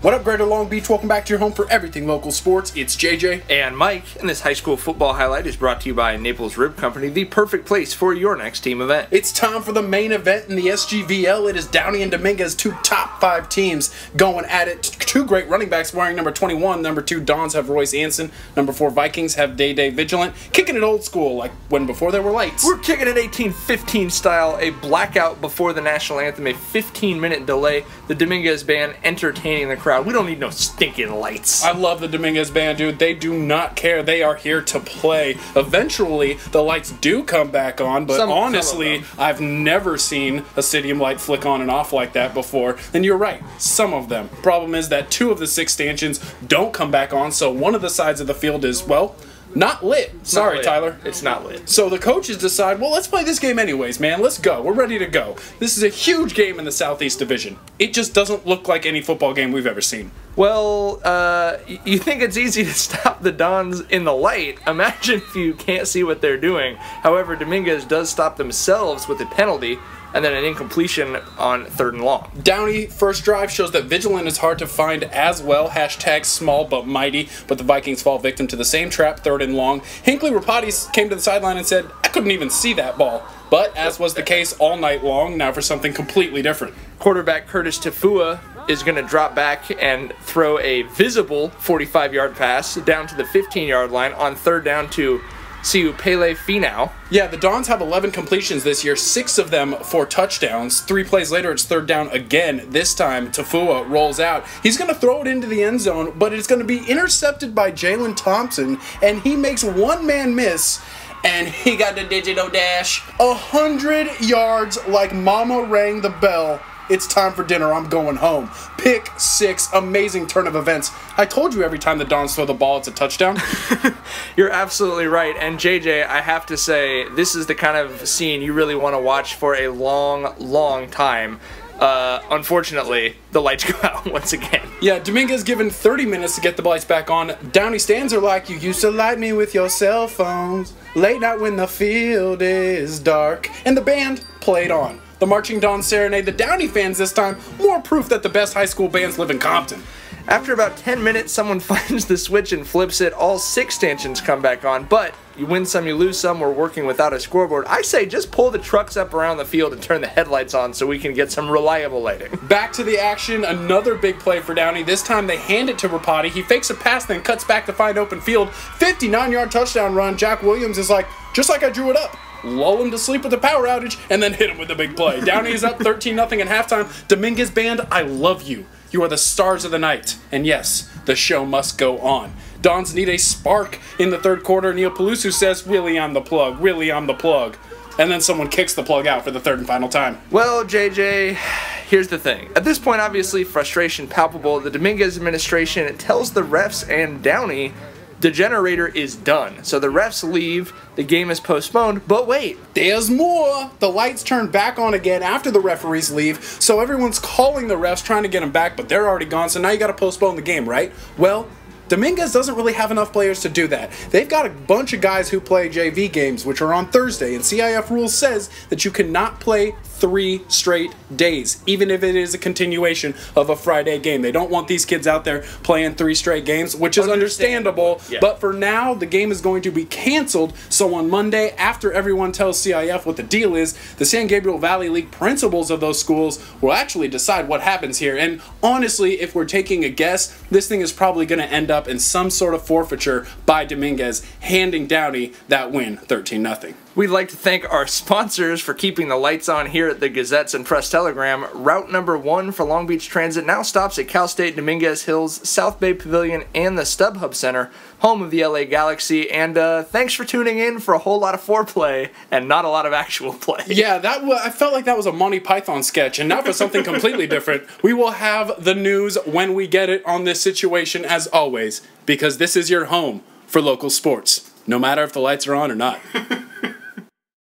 What up, Greater Long Beach? Welcome back to your home for everything local sports. It's JJ. And Mike, and this high school football highlight is brought to you by Naples Rib Company, the perfect place for your next team event. It's time for the main event in the SGVL. It is Downey and Dominguez, two top 5 teams going at it. Two great running backs wearing number 21. Number 2 Dons have Royce Anson. Number 4 Vikings have Day Vigilant. Kicking it old school, like when before there were lights. We're kicking it 1815 style, a blackout before the national anthem, a 15-minute delay. The Dominguez band entertaining the crowd. We don't need no stinking lights. I love the Dominguez band, dude. They do not care. They are here to play. Eventually, the lights do come back on, but honestly, I've never seen a stadium light flick on and off like that before. And you're right, some of them. Problem is that 2 of the 6 stanchions don't come back on, so one of the sides of the field is, well, not lit. Sorry, Tyler. It's not lit. So the coaches decide, well, let's play this game anyways, man. Let's go. We're ready to go. This is a huge game in the Southeast Division. It just doesn't look like any football game we've ever seen. Well, you think it's easy to stop the Dons in the light. Imagine if you can't see what they're doing. However, Dominguez does stop themselves with a penalty and then an incompletion on 3rd and long. Downey, first drive, shows that Vigilant is hard to find as well. Hashtag small but mighty. But the Vikings fall victim to the same trap, 3rd and long. Hinckley Rapati came to the sideline and said, I couldn't even see that ball. But, as was the case all night long, now for something completely different. Quarterback Curtis Tafua is going to drop back and throw a visible 45-yard pass down to the 15-yard line on 3rd down to Siu Pele Finau. Yeah, the Dons have 11 completions this year, 6 of them for touchdowns. 3 plays later, it's 3rd down again. This time, Tafua rolls out. He's going to throw it into the end zone, but it's going to be intercepted by Jalen Thompson, and he makes one man miss, and he got the digital dash. 100 yards like mama rang the bell. It's time for dinner. I'm going home. Pick 6. Amazing turn of events. I told you every time the Dons throw the ball, it's a touchdown. You're absolutely right. And JJ, I have to say, this is the kind of scene you really want to watch for a long, long time. Unfortunately, the lights go out once again. Yeah, Dominguez given 30 minutes to get the lights back on. Downey stands are like, you used to light me with your cell phones, late night when the field is dark. And the band played on. The Marching Dawn serenade the Downey fans this time, more proof that the best high school bands live in Compton. After about 10 minutes, someone finds the switch and flips it. All 6 stanchions come back on, but you win some, you lose some. We're working without a scoreboard. I say just pull the trucks up around the field and turn the headlights on so we can get some reliable lighting. Back to the action, another big play for Downey. This time they hand it to Rapati. He fakes a pass, then cuts back to find open field. 59-yard touchdown run. Jack Williams is like, just like I drew it up. Lull him to sleep with a power outage, and then hit him with a big play. Downey is up 13-0 at halftime. Dominguez band, I love you. You are the stars of the night. And yes, the show must go on. Dons need a spark in the 3rd quarter. Neil Peluso says, really, I'm the plug. Really, I'm the plug. And then someone kicks the plug out for the 3rd and final time. Well, JJ, here's the thing. At this point, obviously, frustration palpable. The Dominguez administration tells the refs and Downey the generator is done. So the refs leave, the game is postponed, but wait. There's more! The lights turn back on again after the referees leave, so everyone's calling the refs trying to get them back, but they're already gone, so now you gotta postpone the game, right? Well, Dominguez doesn't really have enough players to do that. They've got a bunch of guys who play JV games, which are on Thursday, and CIF rules says that you cannot play 3 straight days, even if it is a continuation of a Friday game. They don't want these kids out there playing 3 straight games, which is understandable. Yeah. But for now, the game is going to be canceled. So on Monday, after everyone tells CIF what the deal is, the San Gabriel Valley League principals of those schools will actually decide what happens here. And honestly, if we're taking a guess, this thing is probably going to end up in some sort of forfeiture by Dominguez, handing Downey that win, 13-0. We'd like to thank our sponsors for keeping the lights on here at the Gazettes and Press Telegram. Route number 1 for Long Beach Transit now stops at Cal State Dominguez Hills, South Bay Pavilion, and the StubHub Center, home of the LA Galaxy. And thanks for tuning in for a whole lot of foreplay and not a lot of actual play. Yeah, I felt like that was a Monty Python sketch, and now for something completely different. We will have the news when we get it on this situation, as always, because this is your home for local sports, no matter if the lights are on or not.